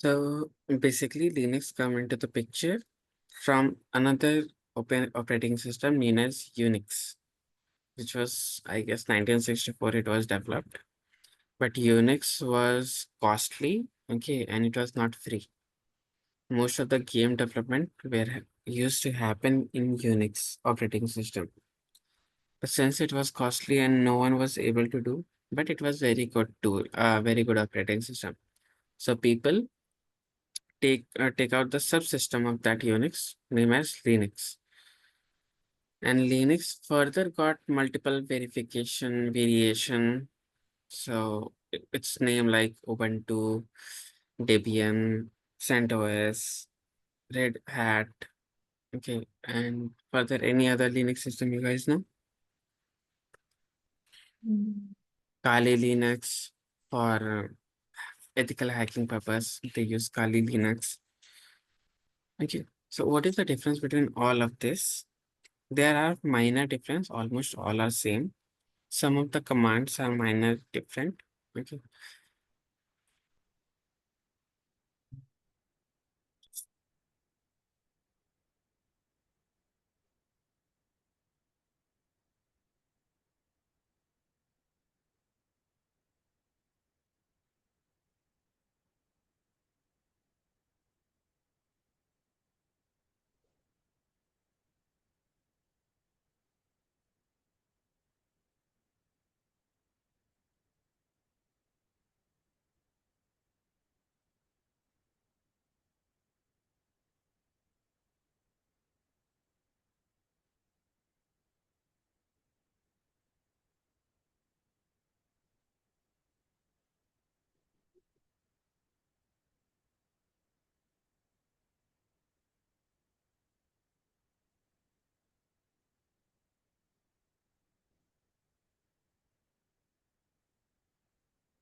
So basically, Linux come into the picture from another open operating system known as Unix, which was, I guess, 1964 it was developed. But Unix was costly, okay, and it was not free. Most of the game development used to happen in Unix operating system. But since it was costly and no one was able to do, but it was very good tool, very good operating system. So people take out the subsystem of that Unix named as Linux. And Linux further got multiple verification variation. So its name like Ubuntu, Debian, CentOS, Red Hat. Okay, and further any other Linux system you guys know? Mm. Kali Linux for ethical hacking purpose. They use Kali Linux. Okay, so what is the difference between all of this? There are minor difference, almost all are same. Some of the commands are minor different. Okay.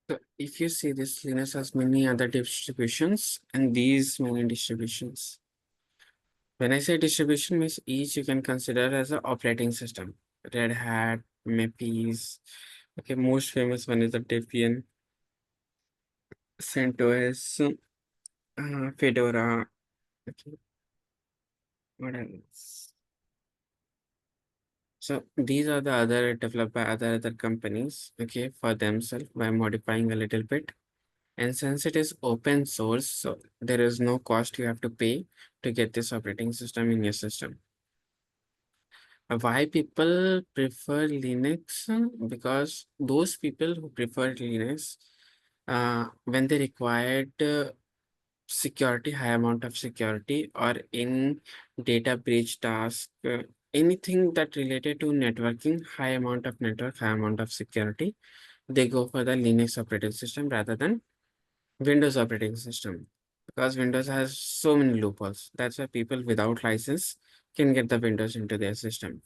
So if you see this, Linux has many other distributions and these many distributions. When I say distribution means each you can consider as an operating system. Red Hat, Mapes. Okay, most famous one is the Debian, CentOS, Fedora. Okay, what else? So these are the other developed by other companies, okay, for themselves by modifying a little bit. And since it is open source, so there is no cost you have to pay to get this operating system in your system. Why people prefer Linux? Because those people who prefer Linux, when they required security, high amount of security, or in data breach task, anything that related to networking, high amount of network, high amount of security, they go for the Linux operating system rather than Windows operating system. Because Windows has so many loopholes. That's why people without license can get the Windows into their system.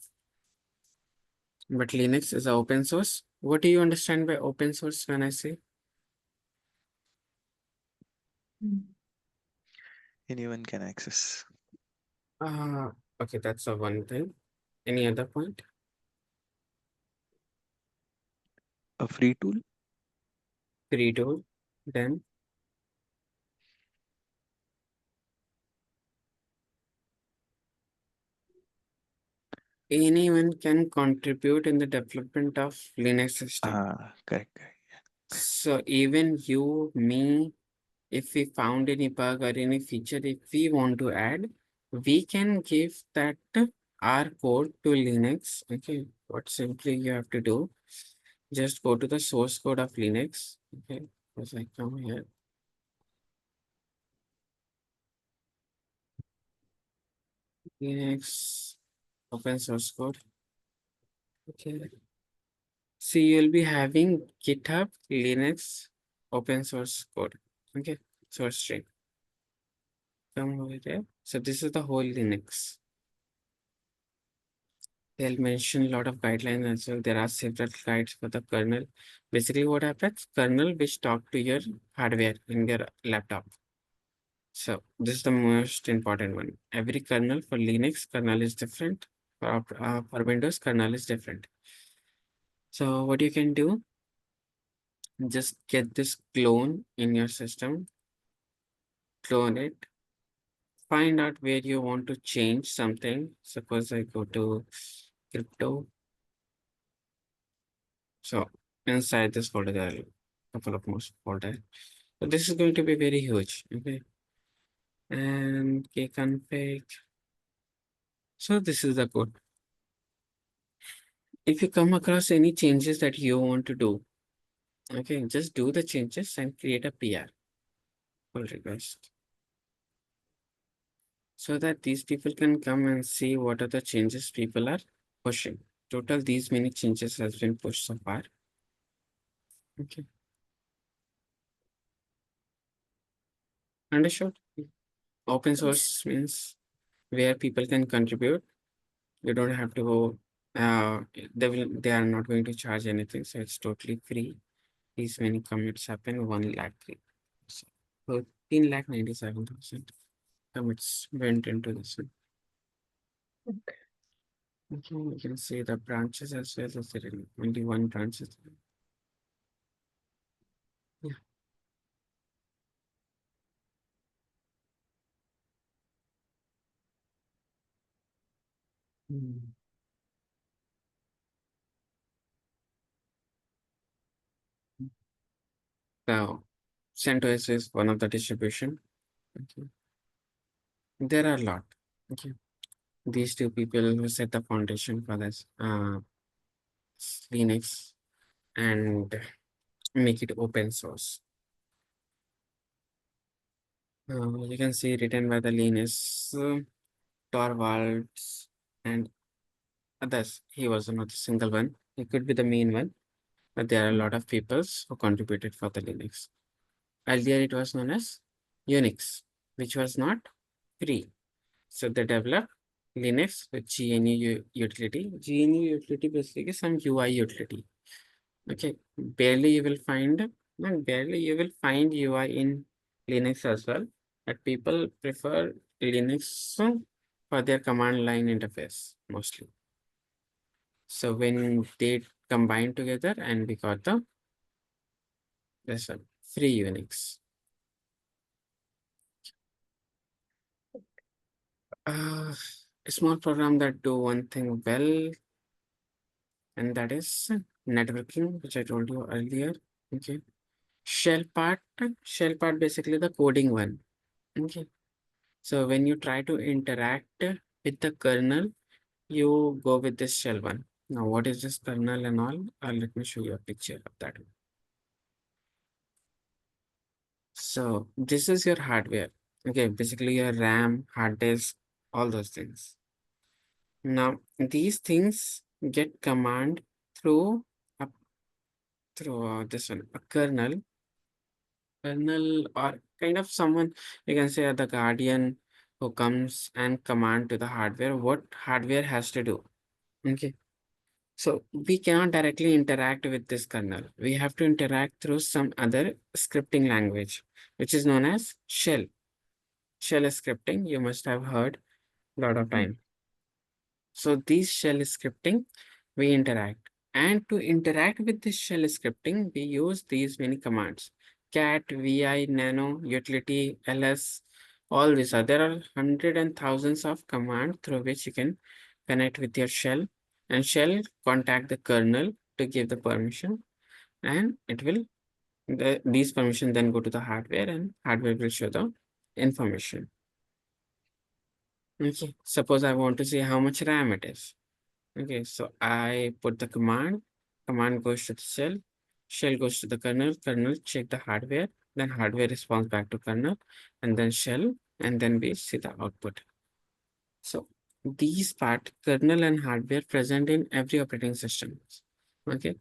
But Linux is a open source. What do you understand by open source when I say? Anyone can access. Uh, okay, that's a one thing. Any other point? A free tool. Free tool. Then anyone can contribute in the development of Linux system. Correct, correct. So even you, me, if we found any bug or any feature, if we want to add, we can give that our code to Linux. Okay, what simply you have to do, just go to the source code of Linux. Okay, as I come here, Linux open source code. Okay, so you'll be having GitHub Linux open source code. Okay, source string. Come over there. So this is the whole Linux. They'll mention a lot of guidelines as well. There are several guides for the kernel. Basically, what happens? Kernel which talk to your hardware in your laptop. So this is the most important one. Every kernel for Linux kernel is different. For Windows kernel is different. So what you can do, just get this clone in your system. clone it, find out where you want to change something. Suppose I go to crypto. So inside this folder, there are a couple of more folders. So this is going to be very huge. Okay. And kconfig. So this is the code. If you come across any changes that you want to do, okay, just do the changes and create a PR, pull request, so that these people can come and see what are the changes people are pushing. Total, these many changes has been pushed so far. Okay, understood. Open source means where people can contribute. You don't have to go. They are not going to charge anything, so it's totally free. These many commits happen. 1 lakh 3. So 13,97,000 commits went into this one. Okay, you can see the branches as well as there are only one branch. Yeah. Mm. So CentOS is one of the distribution. Okay. There are a lot. Okay. These two people who set the foundation for this Linux and make it open source. You can see written by the Linus Torvalds and others. He was not a single one. He could be the main one, but there are a lot of people who contributed for the Linux. Earlier, it was known as Unix, which was not free. So they developed Linux with GNU utility. GNU utility basically is some UI utility. Okay, barely you will find, not barely you will find UI in Linux as well. But people prefer Linux for their command line interface mostly. So when they combine together and we got the this one, free Unix. A small program that do one thing well, and that is networking, which I told you earlier. Okay. Shell part basically the coding one. Okay. So when you try to interact with the kernel, you go with this shell one. Now, what is this kernel and all? Let me show you a picture of that. So this is your hardware. Okay, basically your RAM, hard disk, all those things. Now, these things get command through a, this one, a kernel or kind of someone, you can say the guardian who comes and command to the hardware what hardware has to do. Okay. So we cannot directly interact with this kernel. We have to interact through some other scripting language, which is known as shell. Shell scripting, you must have heard a lot of Hmm. time. So these shell scripting, we interact. And to interact with this shell scripting, we use these many commands. Cat, vi, nano, utility, ls, all these are. There are hundreds and thousands of commands through which you can connect with your shell. And shell contact the kernel to give the permission. And it will, these permission then go to the hardware and hardware will show the information. Okay. Suppose I want to see how much RAM it is. Okay, so I put the command goes to the shell goes to the kernel check the hardware, then hardware responds back to kernel, and then shell, and then we see the output. So these part, kernel and hardware present in every operating system. Okay,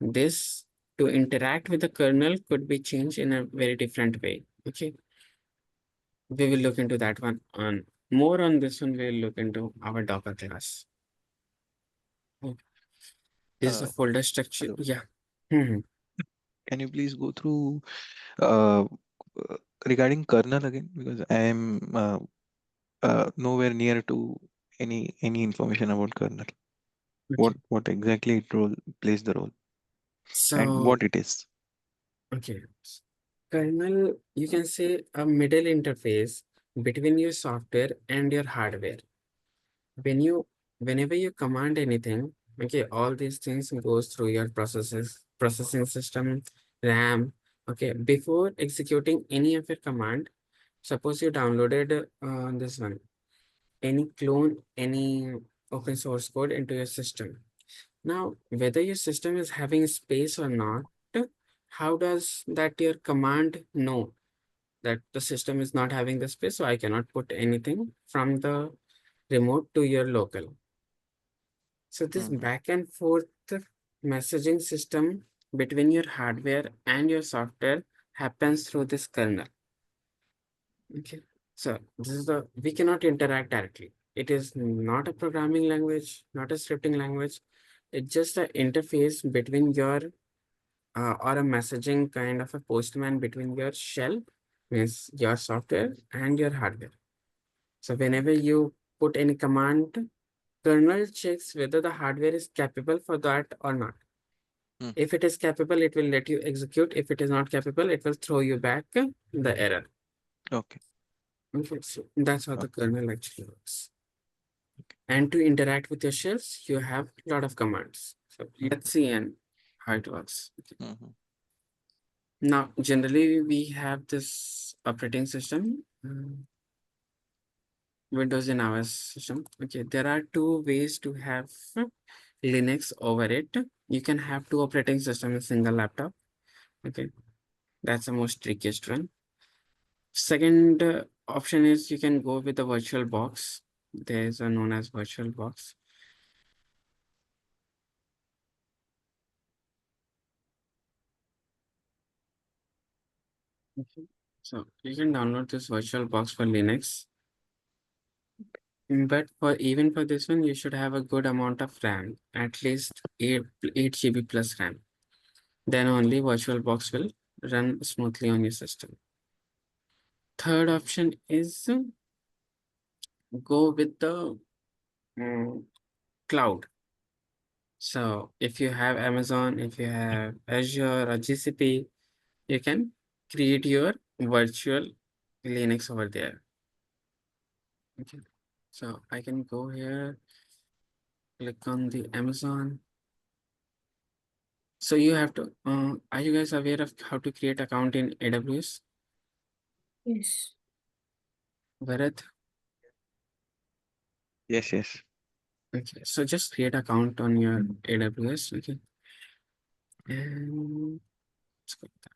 this to interact with the kernel could be changed in a very different way. Okay, we will look into that one on more on this one. We'll look into our Docker class. Okay. This is a Uh, folder structure. Hello. Yeah. Mhm. Can you please go through uh, uh, regarding kernel again? Because I am nowhere near to any information about kernel. Okay. What exactly it role plays the role and So, what it is. okay. Kernel, you can say a middle interface between your software and your hardware. When you, whenever you command anything, okay, all these things goes through your processing system, RAM. Okay, before executing any of your command, suppose you downloaded this one, any clone, any open source code into your system. Now, whether your system is having space or not, how does that your command know that the system is not having the space? So I cannot put anything from the remote to your local. So this Mm-hmm. back and forth messaging system between your hardware and your software happens through this kernel. Okay. So this is the, we cannot interact directly. It is not a programming language, not a scripting language. It's just an interface between your or a messaging kind of a postman between your shell, means your software and your hardware. So whenever you put any command, kernel checks whether the hardware is capable for that or not. Mm-hmm. If it is capable, it will let you execute. If it is not capable, it will throw you back the error. Okay. Okay, so that's how the Okay. kernel actually works. And to interact with your shells, you have a lot of commands. So let's see and how it works. Okay. Mm-hmm. Now, generally, we have this operating system, Windows in our system. Okay, there are two ways to have Linux over it. You can have two operating systems in a single laptop. Okay, that's the most trickiest one. Second option is you can go with the virtual box. There's a known as virtual box. Okay. So you can download this virtual box for Linux. But for even for this one, you should have a good amount of RAM, at least 8 GB plus RAM. Then only VirtualBox will run smoothly on your system. Third option is go with the cloud. So if you have Amazon, if you have Azure or GCP, you can create your virtual Linux over there. Okay. So I can go here, click on the Amazon. So you have to, are you guys aware of how to create account in AWS? Yes. Bharat? Yes, yes. Okay, so just create account on your AWS. Okay. And let's go with that.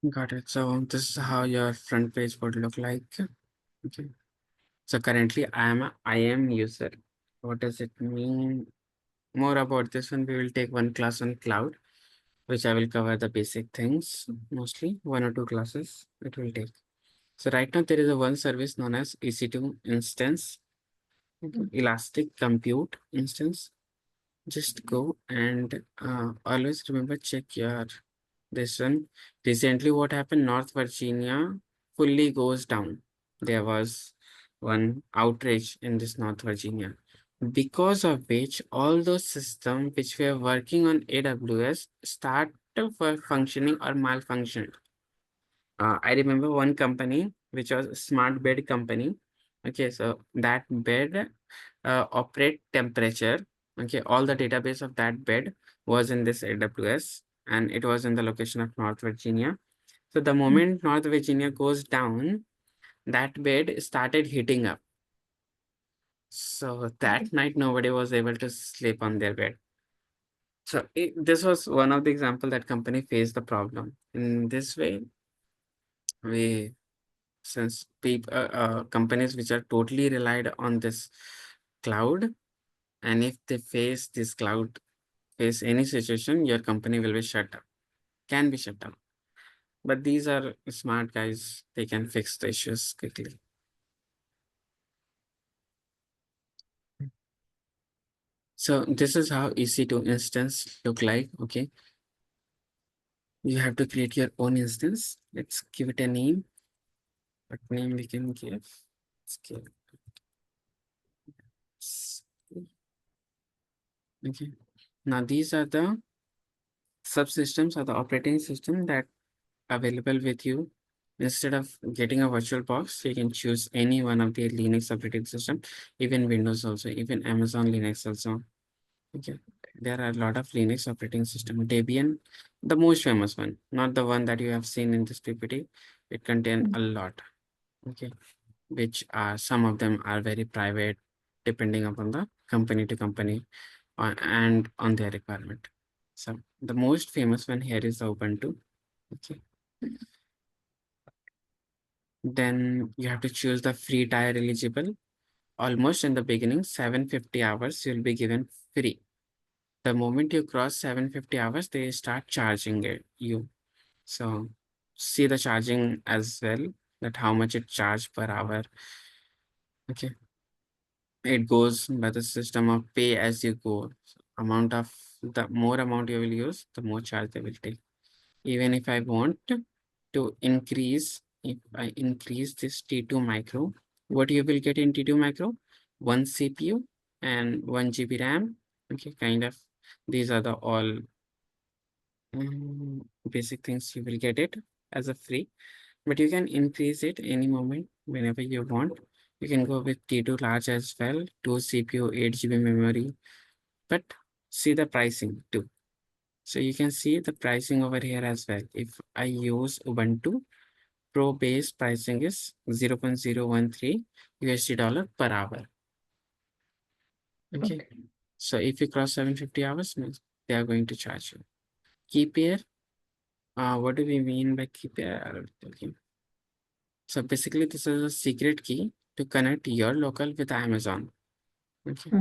Got it. So this is how your front page would look like. Okay. So currently I am a IAM user. What does it mean? More about this one, we will take one class on cloud, which I will cover the basic things, mostly 1 or 2 classes it will take. So right now there is a one service known as EC2 instance, Elastic Compute instance. Just go and always remember check your this one. Recently, what happened? North Virginia fully goes down. There was one outrage in this North Virginia, because of which all those systems which were working on AWS start for functioning or malfunctioned. I remember one company which was a smart bed company. Okay, so that bed operate temperature. Okay, all the database of that bed was in this AWS and it was in the location of North Virginia. So the moment North Virginia goes down, that bed started heating up. So that night nobody was able to sleep on their bed. So this was one of the example that company faced the problem. In this way, we since people companies which are totally relied on this cloud, and if they face this cloud face any situation, your company will be shut down, can be shut down. But these are smart guys. They can fix the issues quickly. So this is how EC2 instance look like. Okay. You have to create your own instance. Let's give it a name. What name we can give? Let's give okay. Now these are the subsystems or the operating system that available with you. Instead of getting a virtual box, you can choose any one of the Linux operating system, even Windows also, even Amazon Linux also. Okay. There are a lot of Linux operating system. Debian, the most famous one, not the one that you have seen in this PPT. It contains a lot. Okay. Which are some of them are very private, depending upon the company to company and on their requirement. So the most famous one here is the Ubuntu. Okay. Then you have to choose the free tier eligible. Almost in the beginning, 750 hours you'll be given free. The moment you cross 750 hours, they start charging you. So see the charging as well, that how much it charge per hour. Okay. It goes by the system of pay as you go. So amount of the more amount you will use, the more charge they will take. Even if I want to increase, if I increase this T2 micro, what you will get in T2 micro? One CPU and 1 GB RAM. Okay, kind of. These are the all basic things you will get it as a free, but you can increase it any moment whenever you want. You can go with T2 large as well, 2 CPU, 8 GB memory, but see the pricing too. So you can see the pricing over here as well. If I use Ubuntu, Pro base pricing is 0.013 USD dollar per hour. Okay. So if you cross 750 hours, means they are going to charge you. Key pair. What do we mean by key pair? I will tell you. So basically, this is a secret key to connect your local with Amazon. Okay.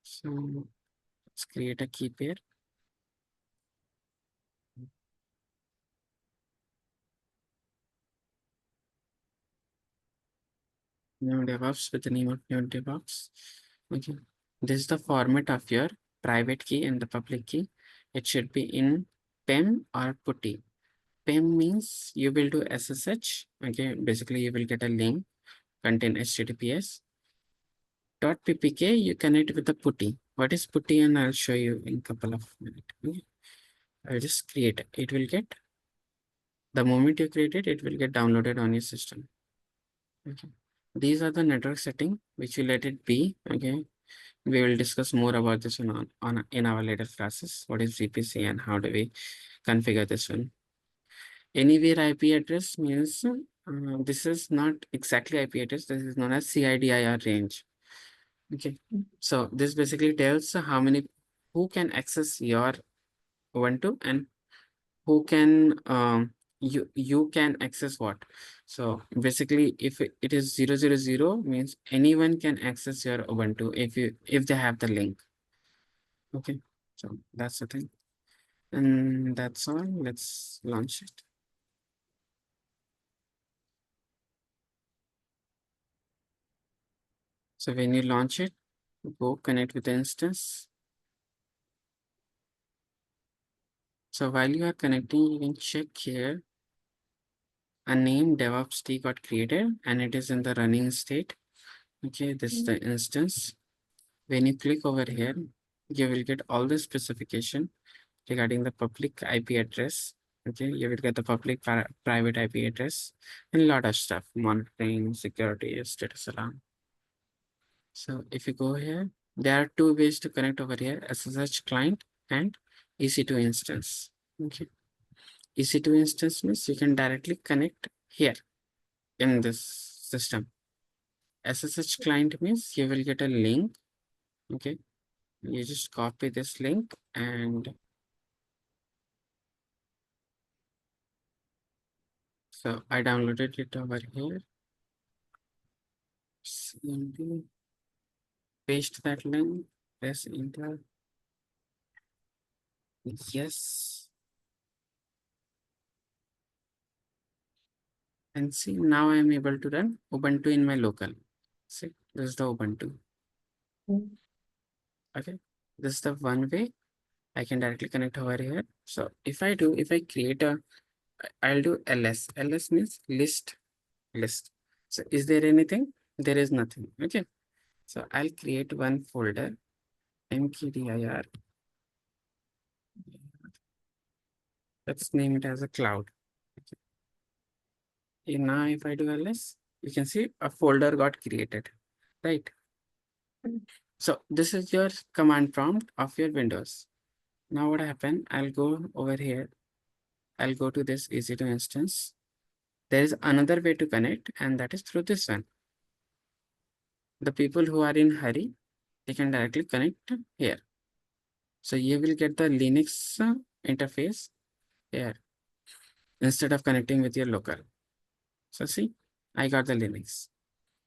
So let's create a key pair. New DevOps with the name of new DevOps. Okay. This is the format of your private key and the public key. It should be in PEM or PuTTY. PEM means you will do SSH. Okay. Basically, you will get a link contain HTTPS. .ppk you connect with the PuTTY. What is PuTTY? And I'll show you in a couple of minutes. Okay. I'll just create it. It will get the moment you create it, it will get downloaded on your system. Okay. These are the network setting which you let it be. Okay. We will discuss more about this one in our later classes. What is VPC and how do we configure this one? Anywhere IP address means this is not exactly IP address. This is known as CIDIR range. Okay. So this basically tells who can access your Ubuntu and who can you can access what. So basically if it is 000 means anyone can access your Ubuntu if they have the link. Okay, so that's the thing, and that's all. Let's launch it. So when you launch it, go connect with the instance. So while you are connecting, you can check here a name DevOps T got created and it is in the running state. Okay, this is the instance. When you click over here, you will get all the specification regarding the public IP address. Okay, you will get the public private IP address and a lot of stuff, monitoring, security, status alarm. So if you go here, there are two ways to connect over here, SSH client and EC2 instance. Okay, EC2 instance means you can directly connect here in this system. SSH client means you will get a link. Okay, you just copy this link and so I downloaded it over here. CMD, paste that link, press enter. Yes. And see, now I am able to run Ubuntu in my local. See, this is the Ubuntu. Okay, this is the one way I can directly connect over here. So if I create a, I'll do ls. ls means list. So is there anything? There is nothing. Okay. So I'll create one folder, mkdir. Let's name it as a cloud. Okay. Now if I do ls, you can see a folder got created, right? So this is your command prompt of your Windows. Now what happened? I'll go over here. I'll go to this EC2 instance. There is another way to connect, and that is through this one. The people who are in hurry, they can directly connect here. So you will get the Linux interface here instead of connecting with your local. So see, I got the Linux.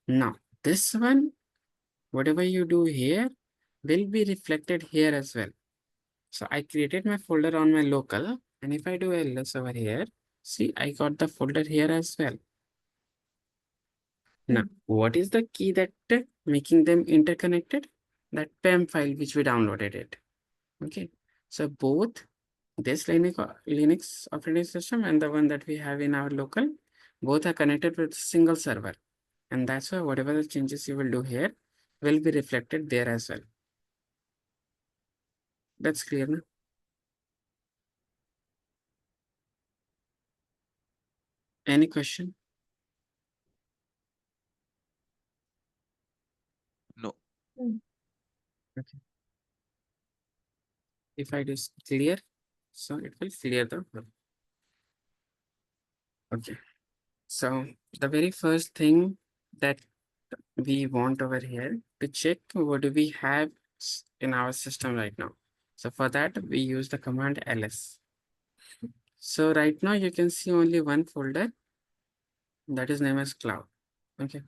Now this one, whatever you do here will be reflected here as well. So I created my folder on my local, and if I do ls over here, see, I got the folder here as well. Now, what is the key that making them interconnected? That PEM file which we downloaded it. Okay, so both this Linux operating system and the one that we have in our local, both are connected with single server, and that's why whatever the changes you will do here will be reflected there as well. That's clear now? Any question? No. Okay. If I do clear, so it will clear the. Okay. So the very first thing that we want over here to check what do we have in our system right now. So for that, we use the command ls. So right now you can see only one folder that is named as cloud. Okay.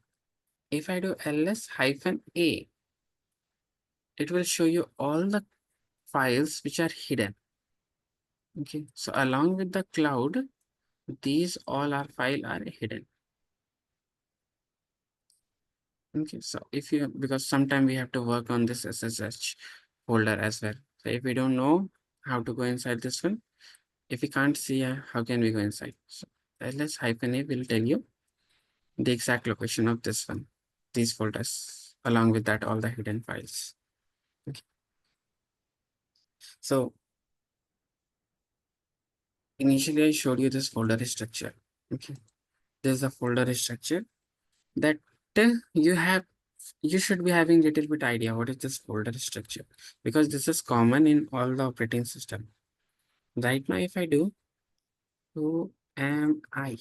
If I do ls-a, it will show you all the files which are hidden. Okay. So along with the cloud, these all our file are hidden. Okay. So if you, because sometime we have to work on this SSH folder as well. So if we don't know how to go inside this one, if we can't see, how can we go inside? So ls-a will tell you the exact location of this one, these folders, along with that, all the hidden files. Okay. So initially I showed you this folder structure. Okay. There's a folder structure that you should be having little bit idea what is this folder structure, because this is common in all the operating system. Right now, if I do, who am I?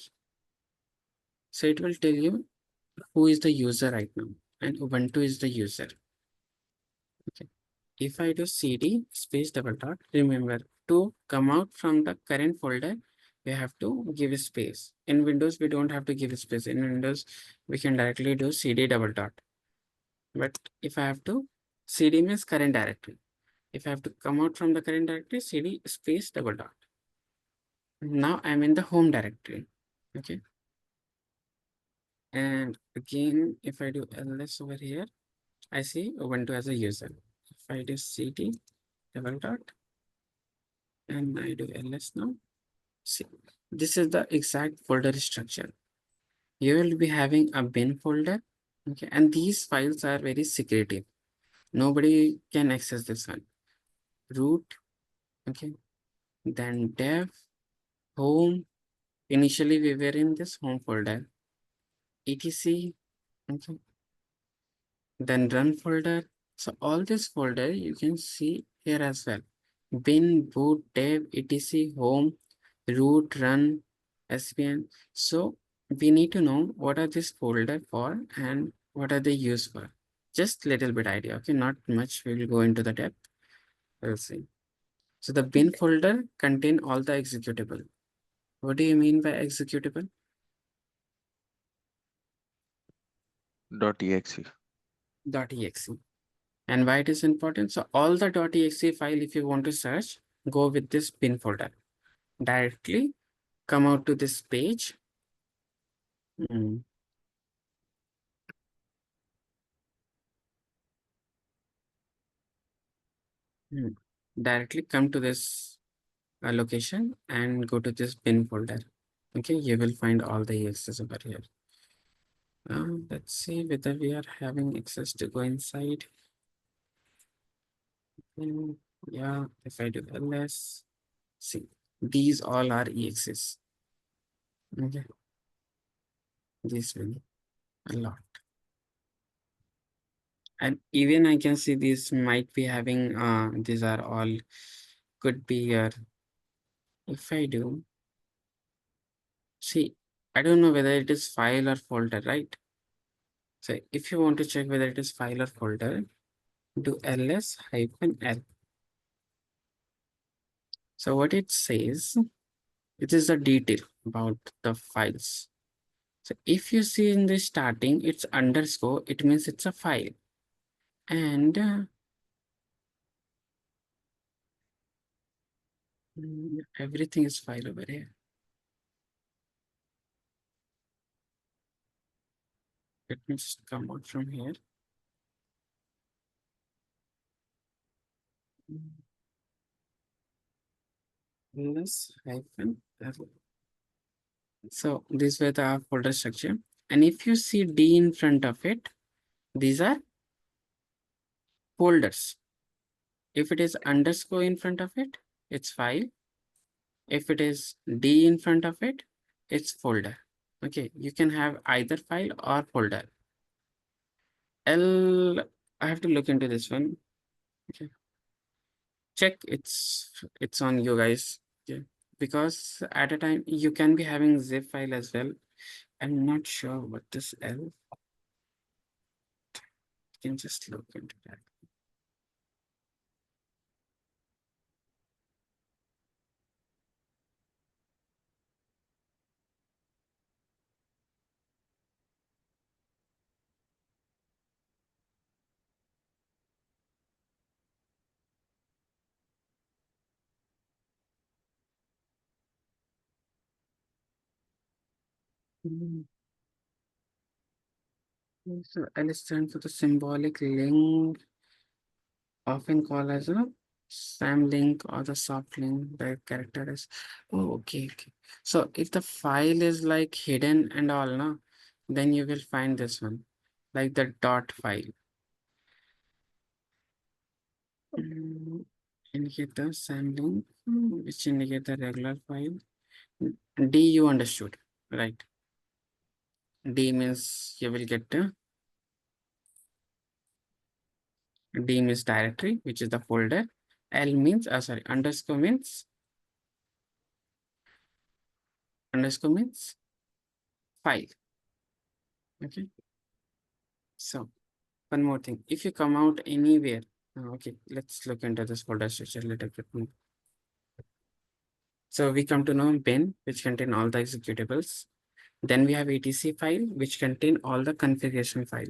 So it will tell you who is the user right now, and Ubuntu is the user. Okay. If I do cd space double dot, remember to come out from the current folder, we have to give a space. In Windows, we don't have to give a space. In Windows, we can directly do cd double dot. But if I have to, cd means current directory. If I have to come out from the current directory, cd space double dot. Now I'm in the home directory. Okay. And again, if I do ls over here, I see Ubuntu as a user. If I do cd double dot and I do ls now, see, this is the exact folder structure. You will be having a bin folder. Okay. And these files are very secretive. Nobody can access this one. Root. Okay. Then dev, home. Initially, we were in this home folder. etc. Okay. Then run folder. So all this folder you can see here as well. Bin, boot, dev, etc, home, root, run, SPN. So we need to know what are this folder for and what are they used for. Just little bit idea. Okay, not much. We will go into the depth. We'll see. So the bin folder contain all the executable. What do you mean by executable? .exe. .exe. And why it is important? So all the .exe file, if you want to search, go with this bin folder. Directly come out to this page. Mm. Mm. Directly come to this location and go to this bin folder. Okay, you will find all the access over here. Let's see whether we are having access to go inside. Yeah, if I do ls, see, these all are exes. Okay, this many, a lot. And even I can see these might be having, these are all, could be your, if I do, see, I don't know whether it is file or folder, right? So if you want to check whether it is file or folder, do ls-l. So what it says, it is a detail about the files. So if you see in the starting, it's underscore, it means it's a file. And everything is file over here. Let me just come out from here. Ls hyphen L. So this way the folder structure. And if you see D in front of it, these are folders. If it is underscore in front of it, it's file. If it is D in front of it, it's folder. Okay, you can have either file or folder. L, I have to look into this one. Okay, check, it's on you guys. Okay, because at a time you can be having zip file as well. I'm not sure what this L. You can just look into that. Mm. So L stands for the symbolic link, often called as a SAM link or the soft link. The character is, oh, okay, okay. So if the file is like hidden and all, no, then you will find this one, like the dot file. Indicate the SAM link, which indicate the regular file. D you understood, right? D means you will get the D means directory, which is the folder. L means, sorry, underscore means file. Okay. So one more thing, if you come out anywhere, okay, let's look into this folder structure a little bit more. So we come to know bin, which contain all the executables. Then we have etc file, which contain all the configuration file.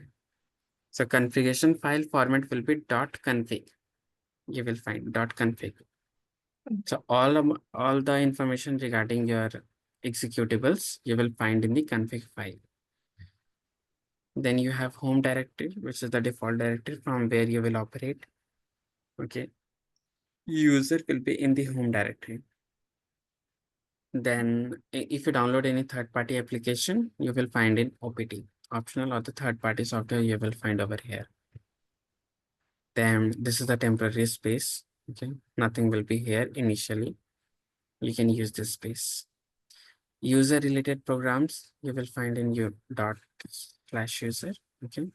So configuration file format will be .config. You will find .config. So all the information regarding your executables, you will find in the config file. Then you have home directory, which is the default directory from where you will operate. Okay. User will be in the home directory. Then if you download any third-party application, you will find in OPT. Optional or the third-party software you will find over here. Then this is the temporary space. Okay. Nothing will be here initially. You can use this space. User related programs you will find in your ./user. Okay.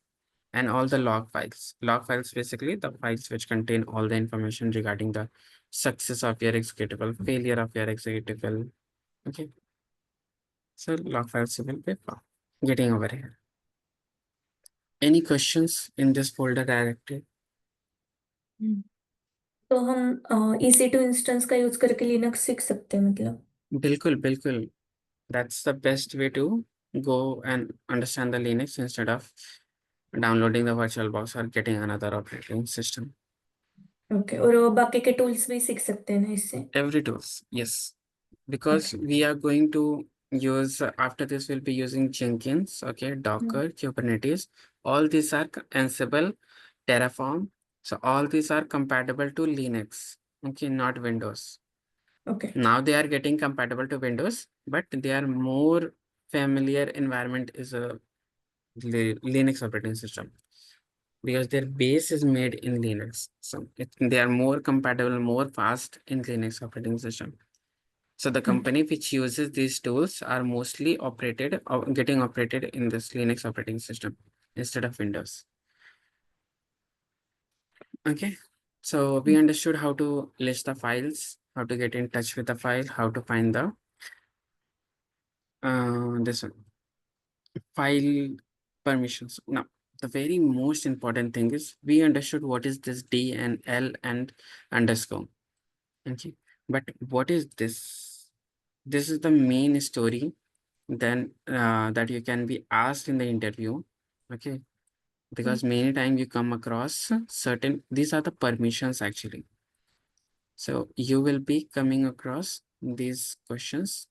And all the log files. Log files basically the files which contain all the information regarding the success of your executable, failure of your executable. Okay. So log files you will be getting over here. Any questions in this folder directory? तो हम EC2 instance का use करके Linux सीख सकते हैं मतलब? बिल्कुल बिल्कुल. That's the best way to go and understand the Linux instead of downloading the VirtualBox or getting another operating system. Okay, और बाकी के टूल्स भी सीख सकते हैं ना इससे? Every tools, yes. Because we are going to use after this we'll be using Jenkins, okay, Docker, Kubernetes. All these are Ansible, Terraform. So all these are compatible to Linux, okay, not Windows. Okay. Now they are getting compatible to Windows, but they are more familiar environment is a Linux operating system because their base is made in Linux. So they are more compatible, more fast in Linux operating system. So the company which uses these tools are mostly operated or getting operated in this Linux operating system instead of Windows. Okay. So we understood how to list the files, how to get in touch with the file, how to find the this one, file permissions. Now, the very most important thing is we understood what is this D and L and underscore. Okay. But what is this? This is the main story then that you can be asked in the interview. Okay. Because many times you come across certain, these are the permissions actually. So you will be coming across these questions.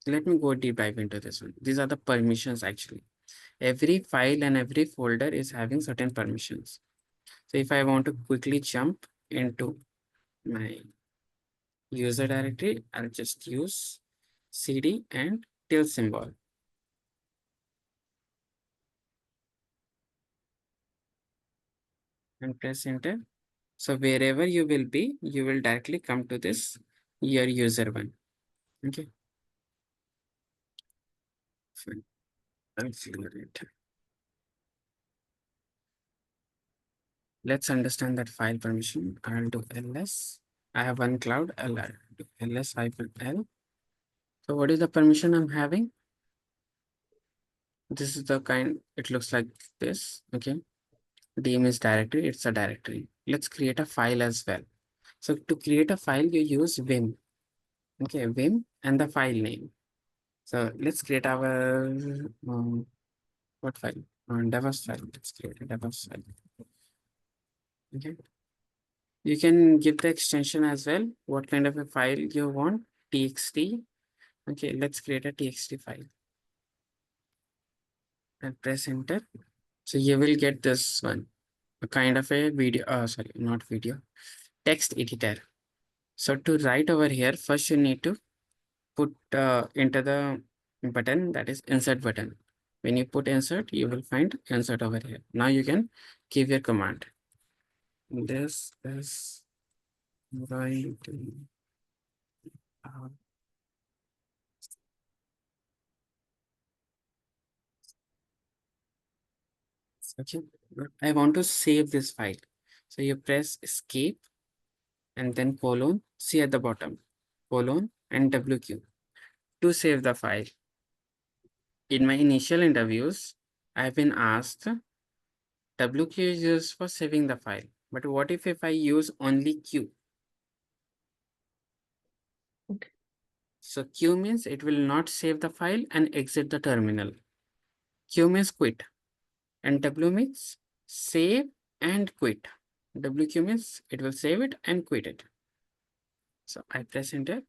Let me go deep dive into this one. These are the permissions actually. Every file and every folder is having certain permissions. So if I want to quickly jump into my user directory, I'll just use cd and till symbol. And press enter. So wherever you will be, you will directly come to this your user one. Okay. Fine. I'll clear it. Let's understand that file permission. I'll do ls. I have one cloud. I'll do ls -l. So what is the permission I'm having? This is the kind, it looks like this. Okay. DM is directory. It's a directory. Let's create a file as well. So to create a file, you use vim. Okay, vim and the file name. So let's create our what file? DevOps file. Let's create a DevOps file. Okay. You can give the extension as well. What kind of a file you want? TXT. Okay, let's create a TXT file. And press enter. So you will get this one, a kind of a video. Sorry, not video. Text editor. So to write over here, first you need to put enter the button, that is insert button. When you put insert, you will find insert over here. Now you can give your command. This is writing. Okay, I want to save this file. So you press escape and then colon, C at the bottom, colon and WQ to save the file. In my initial interviews, I've been asked WQ is used for saving the file. But what if I use only Q? Okay. So Q means it will not save the file and exit the terminal. Q means quit. And W means save and quit. WQ means it will save it and quit it. So I press enter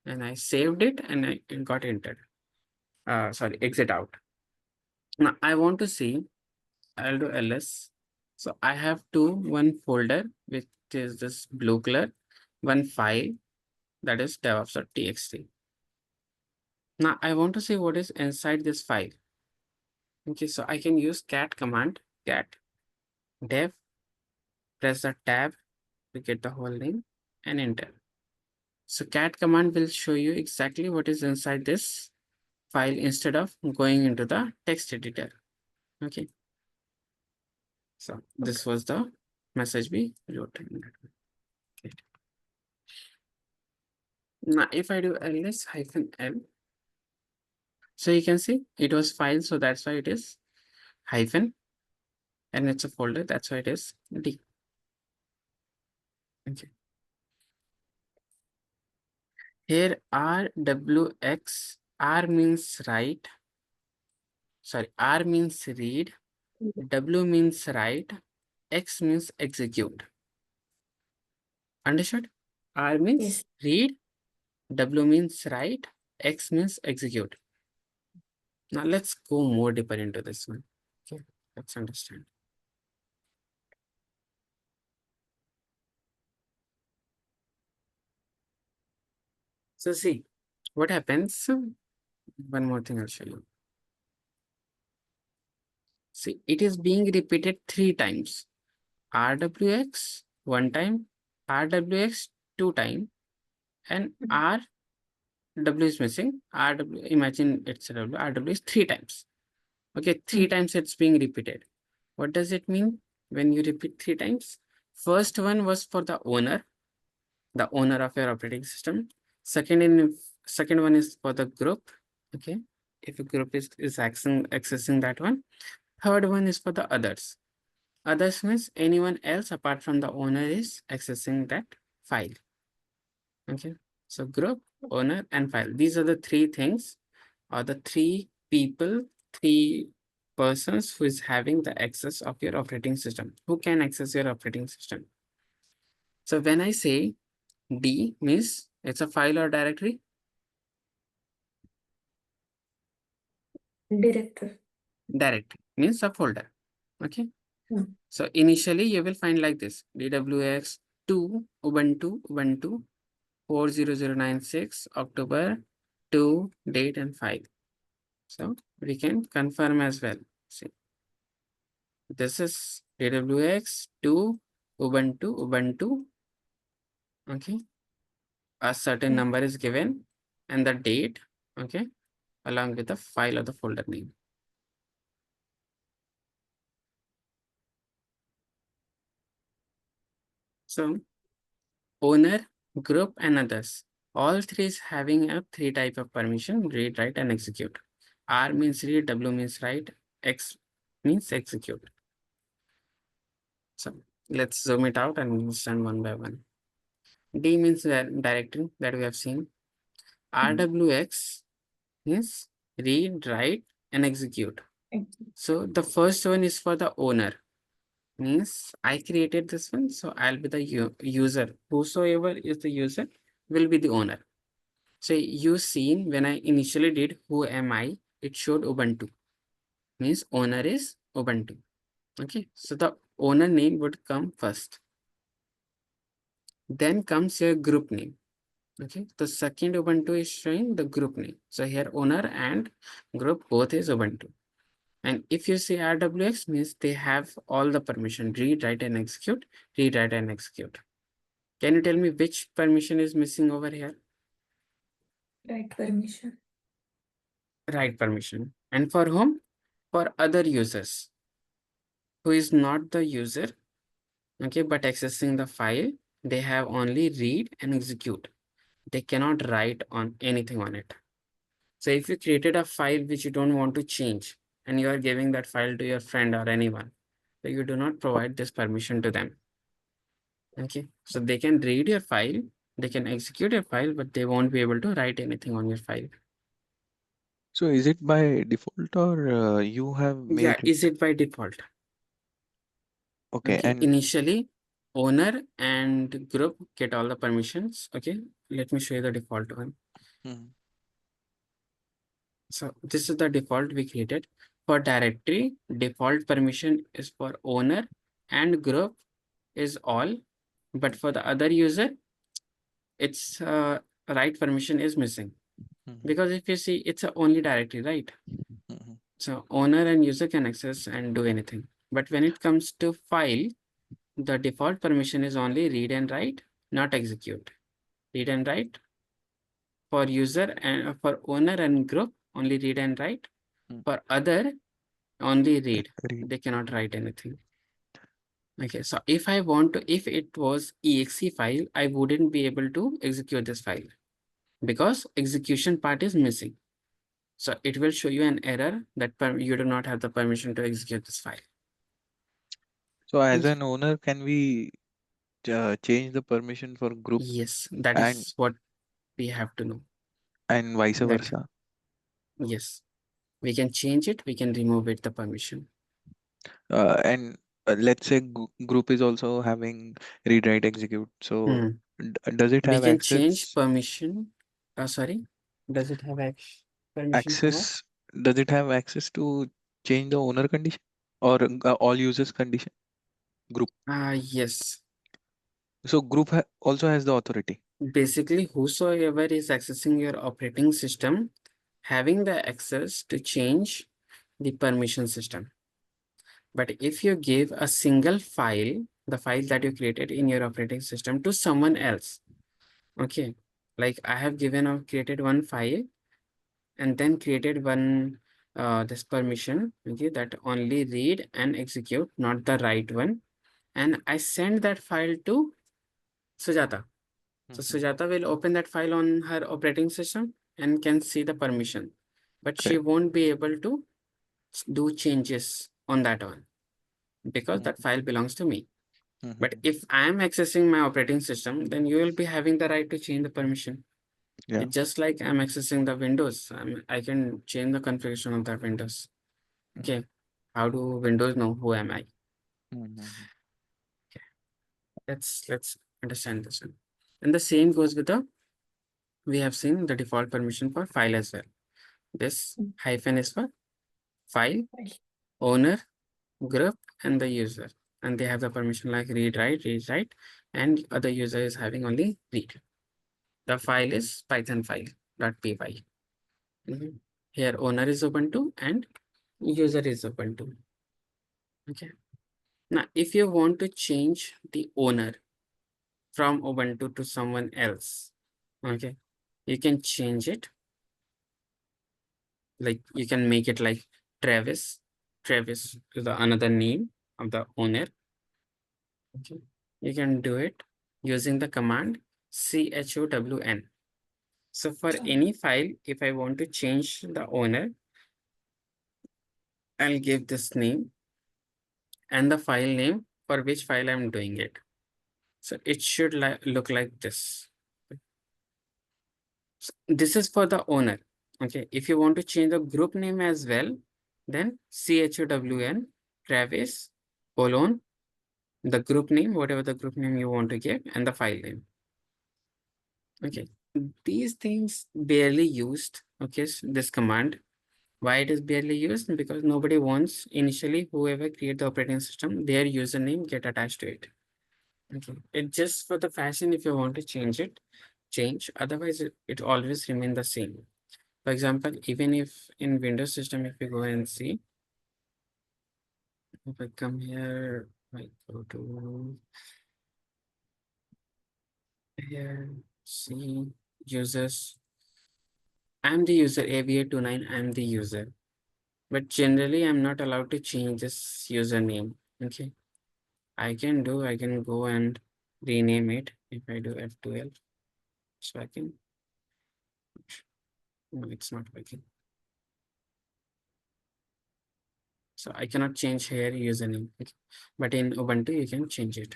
and I saved it and I got entered. Sorry, exit out. Now I want to see, I'll do ls. So I have one folder, which is this blue color, one file that is devops.txt. Now I want to see what is inside this file. Okay, so I can use cat command, cat dev, press the tab to get the whole name and enter. So cat command will show you exactly what is inside this file instead of going into the text editor. Okay. So this was the message we wrote. Okay. Now if I do ls -l, so you can see it was file, so that's why it is hyphen, and it's a folder, that's why it is D. Okay. Here RWX, R means write, sorry, R means read, W means write, X means execute. Understood? R means Yes. read, W means write, X means execute. Now let's go more deeper into this one. Okay, let's understand. So see, what happens? One more thing I'll show you. See, it is being repeated 3 times. RWX 1 time, RWX 2 times, and RW is missing. RW, imagine it's a W, RW is 3 times. Okay, 3 times it's being repeated. What does it mean when you repeat 3 times? First one was for the owner of your operating system. Second one is for the group. Okay, if a group is accessing that one. Third one is for the others. Others means anyone else apart from the owner is accessing that file. Okay, so group, owner, and file. These are the 3 things, or the 3 people, 3 persons who is having the access of your operating system, who can access your operating system. So when I say D means it's a file or directory. Director. Directory means a folder. Okay. Hmm. So initially you will find like this: DWX 2 Ubuntu 40096 October 2 date and file. So we can confirm as well. See, this is DWX 2 Ubuntu. Okay. A certain number is given and the date. Okay. Along with the file or the folder name. So owner, group, and others. All 3 is having a 3 type of permission: read, write, and execute. R means read, W means write, X means execute. So let's zoom it out and understand one by one. D means directory that we have seen. RWX means read, write, and execute. So the first one is for the owner. Means I created this one, so I'll be the user. Whosoever is the user will be the owner. So you seen when I initially did who am I, it showed Ubuntu. Means owner is Ubuntu. Okay, so the owner name would come first. Then comes your group name. Okay, the second Ubuntu is showing the group name. So here owner and group both is Ubuntu. And if you say RWX means they have all the permission: read, write, and execute, read, write, and execute. Can you tell me which permission is missing over here? Right permission. Write permission. And for whom? For other users who is not the user, okay, but accessing the file, they have only read and execute. They cannot write on anything on it. So if you created a file which you don't want to change and you are giving that file to your friend or anyone, so you do not provide this permission to them. Okay, so they can read your file, they can execute your file, but they won't be able to write anything on your file. So is it by default or you have Yeah, made it? is it by default? Okay, Okay, and initially owner and group get all the permissions. Okay, let me show you the default one. Mhm. So this is the default we created. For directory, default permission is for owner and group is all, but for the other user, it's right permission is missing. Mhm. Because if you see, it's a only directory, right? Mhm. So owner and user can access and do anything. But when it comes to file, the default permission is only read and write, not execute. Read and write for user and for owner and group, only read and write. Mm. For other, only read. Read. They cannot write anything. Okay, so if I want to, if it was exe file, I wouldn't be able to execute this file because execution part is missing. So it will show you an error that you do not have the permission to execute this file. So as Okay. an owner, can we change the permission for group Yes, that and is what we have to know. vice That versa? yes, we can change it, we can remove it, the permission. And let's say group is also having read, write, execute. So Hmm. does it We have can change access permission. Sorry, does it have permission for what? access does it have access to change the owner condition or all users condition group? Yes. So group also has the authority. Basically, whosoever is accessing your operating system having the access to change the permission system. But if you give a single file, the file that you created in your operating system to someone else, okay, like I have given or created one file and then created one this permission, okay, that only read and execute, not the write one. And I send that file to Sujata. So Sujata will open that file on her operating system and can see the permission, but she Correct. won't be able to do changes on that one because that file belongs to me. But if I am accessing my operating system, then you will be having the right to change the permission. Yeah. It's just like I'm accessing the Windows. I can change the configuration of that Windows. Okay. How do Windows know who am I? Okay. Let's understand this one. And the same goes with the, we have seen the default permission for file as well. This hyphen is for file, owner, group, and the user. And they have the permission like read, write, and other user is having only read. The file is Python file.py. Here owner is Ubuntu and user is Ubuntu. Okay. Now, if you want to change the owner from Ubuntu to someone else, okay, you can change it. Like you can make it like Travis. Travis is the another name of the owner. Okay. You can do it using the command chown. So for any file, if I want to change the owner, I'll give this name and the file name for which file I'm doing it. So it should look like this. So this is for the owner. Okay. If you want to change the group name as well, then chown Travis colon the group name, whatever the group name you want to give, and the file name. Okay. These things barely used. Okay. So this command. Why it is barely used? Because nobody wants initially whoever create the operating system, their username get attached to it. Okay. It's just for the fashion if you want to change it, change. Otherwise, it always remain the same. For example, even if in Windows system, if you go and see, if I come here, I go to here, see users. I'm the user, AVA29, I'm the user. But generally, I'm not allowed to change this username. Okay. I can go and rename it if I do F12. So I can, no, it's not working. So I cannot change here username, okay. But in Ubuntu, you can change it.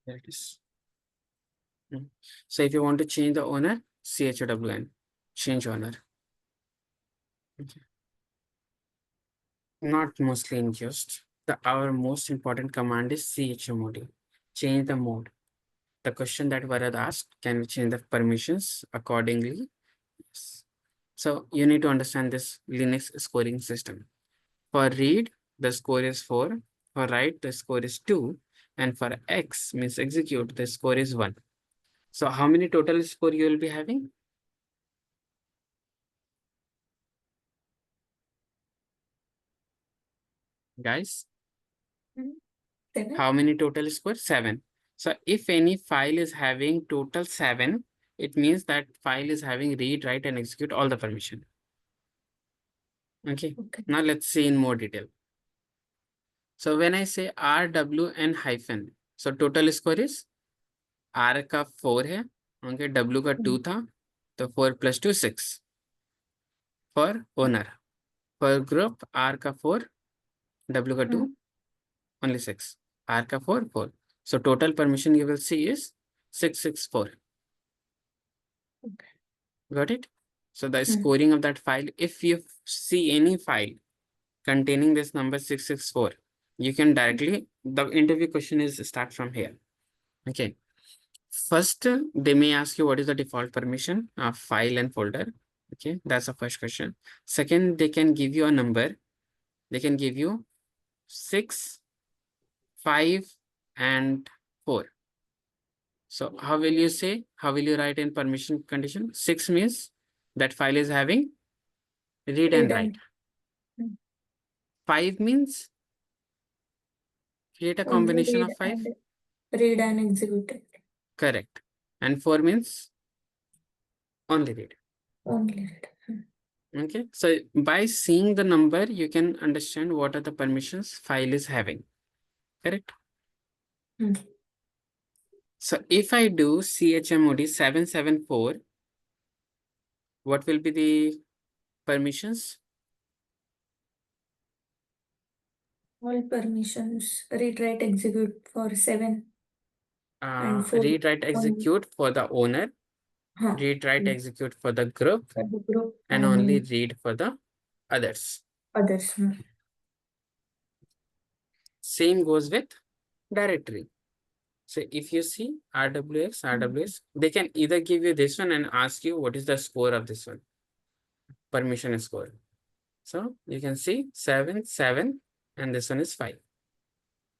There it is. So if you want to change the owner, chown, change owner. Okay. Not mostly in used. Our most important command is chmod, change the mode. The question that Varad asked, can we change the permissions accordingly? Yes. So you need to understand this Linux scoring system. For read, the score is 4. For write, the score is 2. And for X means execute, the score is 1. So how many total score you will be having? Guys, how many total score? 7. So if any file is having total 7, it means that file is having read, write, and execute all the permission. Okay. Now let's see in more detail. So when I say RW and hyphen, so total score is R का 4 है, okay, W का 2 था, तो 4 + 2 6 for owner. For group R का 4, W का 2 only 6, R का 4 4. So total permission you will see is 664. Got it? So the scoring of that file, if you see any file containing this number 664, you can directly, the interview question is start from here. Okay. First, they may ask you what is the default permission of file and folder. Okay, that's the first question. Second, they can give you a number. They can give you 6, 5, and 4. So how will you say, how will you write in permission condition? 6 means that file is having read and write. Hmm. 5 means create a Only combination of 5. read and execute it. Correct. And 4 means only read. Only read. Okay. So by seeing the number, you can understand what are the permissions file is having. Correct. Hmm. So if I do chmod 774, what will be the permissions? All permissions read, write, execute for 7 and 4 Read, write, only. execute for the owner, Huh. read, write, execute for the group, For the group and only and read for the others. others. Same goes with directory. So if you see RWS, they can either give you this one and ask you what is the score of this one, permission score. So you can see 7, 7, and this one is 5.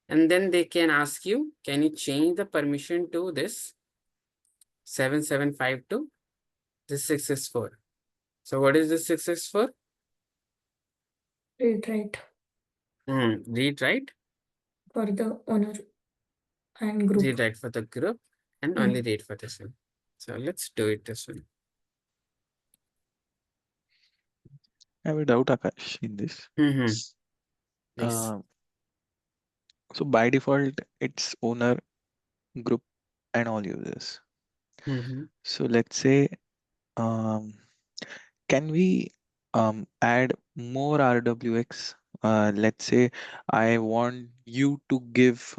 And then they can ask you, can you change the permission to this 775 to this 664? So what is this 664? Read, write Read, write, for the owner and group. read, write for the group, and only read for this one. So let's do it this one. I have a doubt, Akash, in this. Please. Uh, so by default, it's owner, group, and all users. So let's say, can we add more RWX? Let's say I want you to give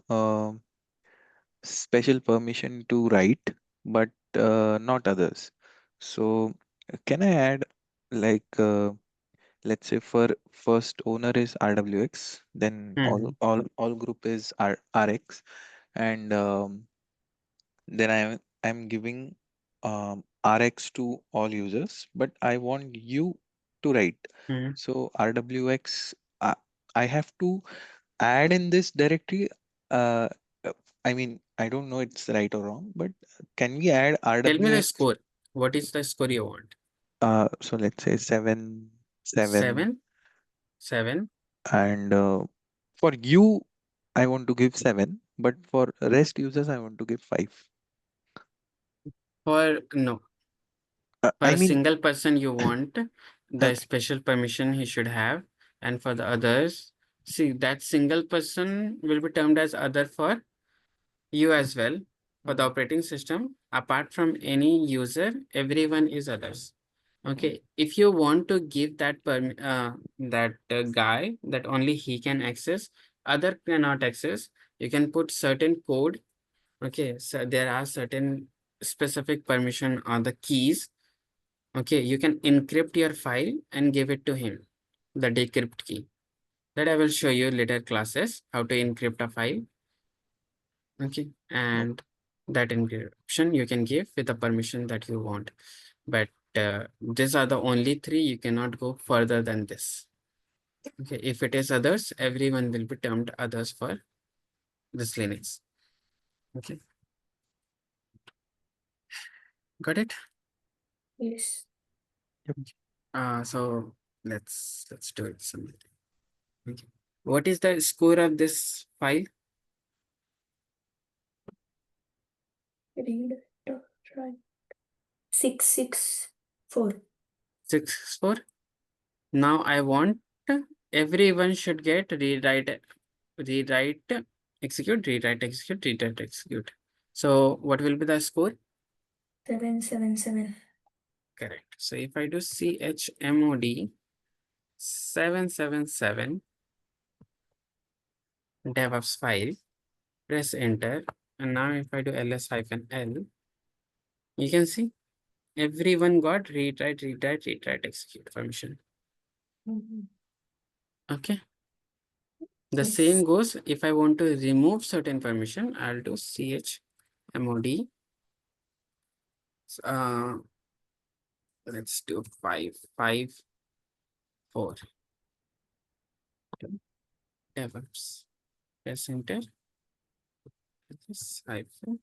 special permission to write, but not others. So can I add like let's say for first owner is RWX, then all group is RX, and then I'm giving RX to all users, but I want you to write. So RWX, I have to add in this directory. Uh, I mean, I don't know it's right or wrong, but can we add Tell me the RWX? score. What is the score you want? So let's say 7, 7, 7. and for you, I want to give 7, but for rest users, I want to give 5. For no, for I a mean, single person you want the okay. special permission he should have, and for the others, see that single person will be termed as other for you as well. For the operating system, apart from any user, everyone is others. Okay, if you want to give that guy that only he can access, other cannot access, you can put certain code. Okay, so there are certain specific permission on the keys. Okay, you can encrypt your file and give it to him, the decrypt key. That I will show you later classes how to encrypt a file. Okay, and that encryption you can give with the permission that you want. But these are the only 3. You cannot go further than this. Okay, if it is others, everyone will be termed others for this Linux. Okay, got it? Yes. So let's do it someday. Okay. What is the score of this file? Read, write. 664. 664. Now I want everyone should get rewrite, execute, rewrite, execute, rewrite, execute. So what will be the score? 777. Correct. So if I do chmod 777 DevOps file, press enter, and now if I do ls-l, you can see everyone got rewrite, execute permission. Okay. The Yes. same goes if I want to remove certain permission, I'll do chmod Let's do 5, 5, 4. DevOps. Press enter. This hyphen.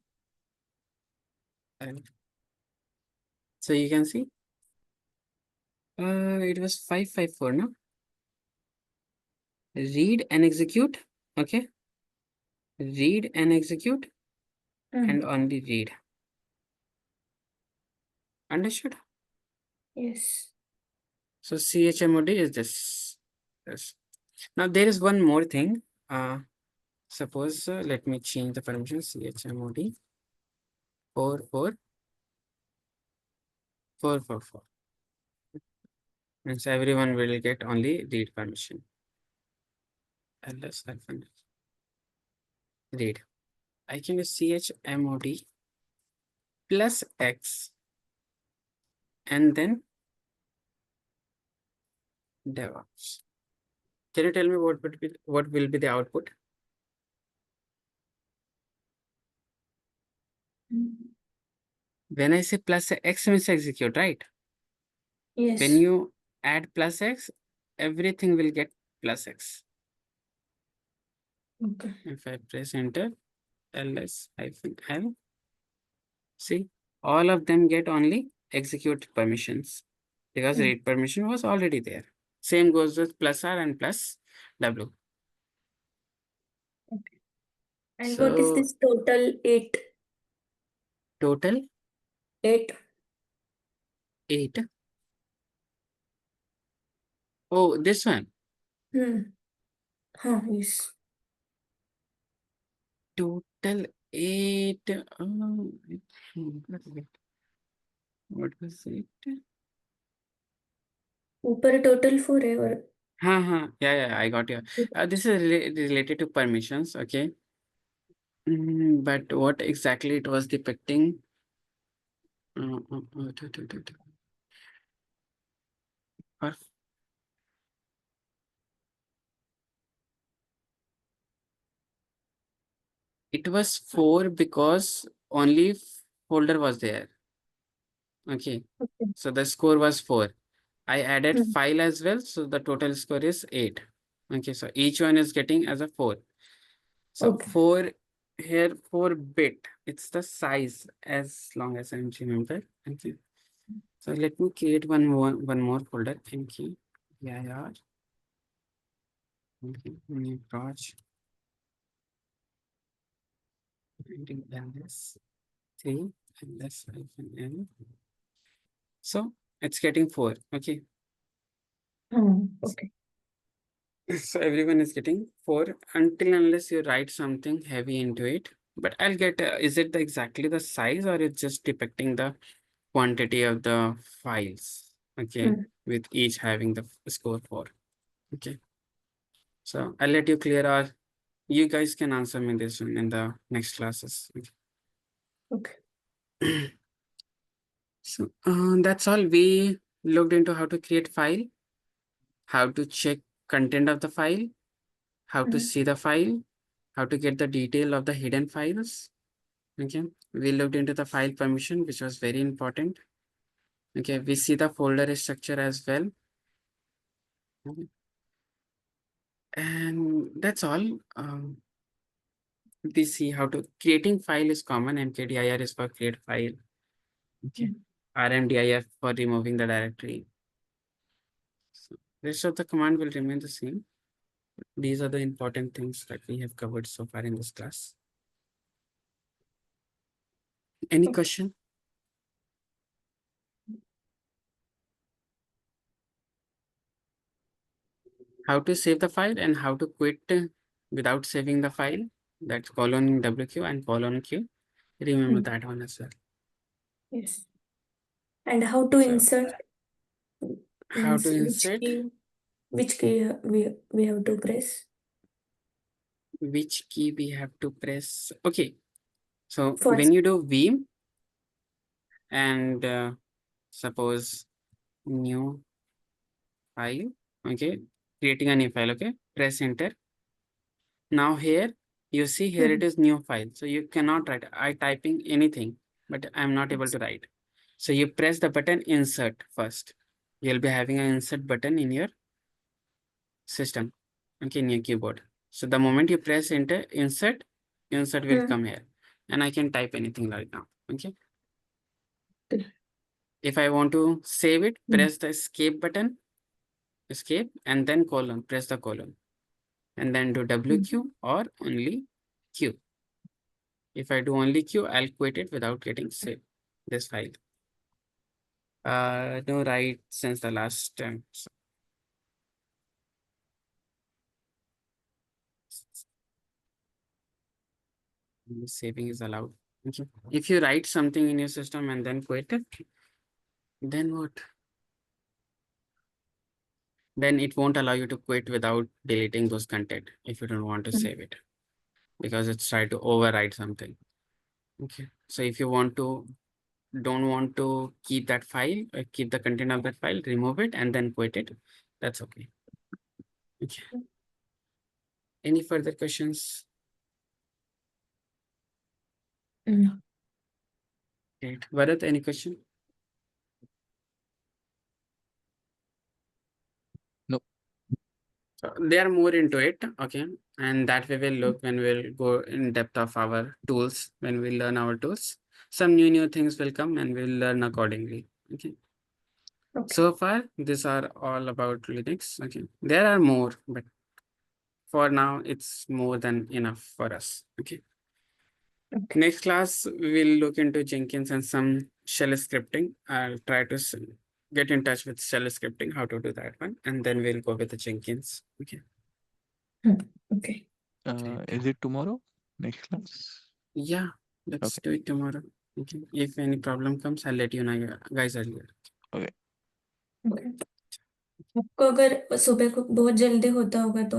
And so you can see, it was 554, no? Read and execute. Okay. Read and execute and only read. Understood? Yes. So chmod is this. Yes. Now there is one more thing. Suppose let me change the permission chmod 44444. Means everyone will get only read permission. ls hyphen read. I can use chmod plus x and then DevOps. Can you tell me what will be the output? When I say plus x means execute, right? Yes. When you add plus x, everything will get plus x. Okay. If I press enter, ls hyphen l, see, all of them get only execute permissions because read permission was already there. Same goes with plus r and plus w. Okay. And what is So this total 8? total 8. 8. Oh, this one. Yes. Total 8. What was it? ऊपर total 4 है और Yeah, I got you. This is related to permissions, okay. But what exactly it was depicting? Or it was 4 because only folder was there. Okay. So the score was 4. I added file as well, so the total score is 8. Okay, so each one is getting as a 4. So 4 here, 4-bit. It's the size as long as I remember. Okay. So let me create one more folder. Thank you. Yeah. Okay. New project. ls 3 ls hyphen n. So it's getting 4. Okay. Okay. So everyone is getting 4 until unless you write something heavy into it. But I'll get, is it exactly the size or it's just depicting the quantity of the files? Okay, with each having the score 4. Okay. So I'll let you clear, or you guys can answer me this one in the next classes. Okay. So that's all. We looked into how to create file, how to check content of the file, how to see the file, how to get the detail of the hidden files. Okay, we looked into the file permission, which was very important. Okay, we see the folder structure as well. Okay. And that's all. We see how to creating file is common. mkdir is for create file. Okay, rmdir for removing the directory. So rest of the command will remain the same. These are the important things that we have covered so far in this class. Any question? How to save the file and how to quit without saving the file. That's colon WQ and colon Q. Remember that one as well. Yes. And how to So, insert? how to Means insert? which key we have to press? Which key we have to press? Okay. So For when you do Vim and suppose new file, okay, creating a new file, okay, press enter. Now here you see here it is new file. So you cannot write. I typing anything, but I'm not able to write. So you press the button insert first. You'll be having an insert button in your system, okay, in your keyboard. So the moment you press enter insert will come here, and I can type anything right now. Okay. Okay. If I want to save it, press the escape button, escape, and then colon, press the colon, and then do WQ or only Q. If I do only Q, I'll quit it without getting saved this file. No write since the last time. So only saving is allowed. Okay. If you write something in your system and then quit it, then what? Then it won't allow you to quit without deleting those content if you don't want to save it, because it's trying to override something. Okay. So if you don't want to keep that file, keep the content of that file, remove it and then quit it. That's okay. Okay. Any further questions? No. Great. Bharat, any question? No. So they are more into it, okay, and that we will look when we'll go in depth of our tools, when we learn our tools. Some new things will come and we'll learn accordingly. Okay. Okay. So far, these are all about Linux. Okay. There are more, but for now, it's more than enough for us. Okay. Okay. Next class, we'll look into Jenkins and some shell scripting. I'll try to get in touch with shell scripting, how to do that one, and then we'll go with the Jenkins. Okay. Okay. Is it tomorrow? Next class? Yeah, let's do it tomorrow. Okay. If any problem comes, I'll let you know guys earlier. Okay. आपको अगर सुबह को बहुत जल्दी होता होगा तो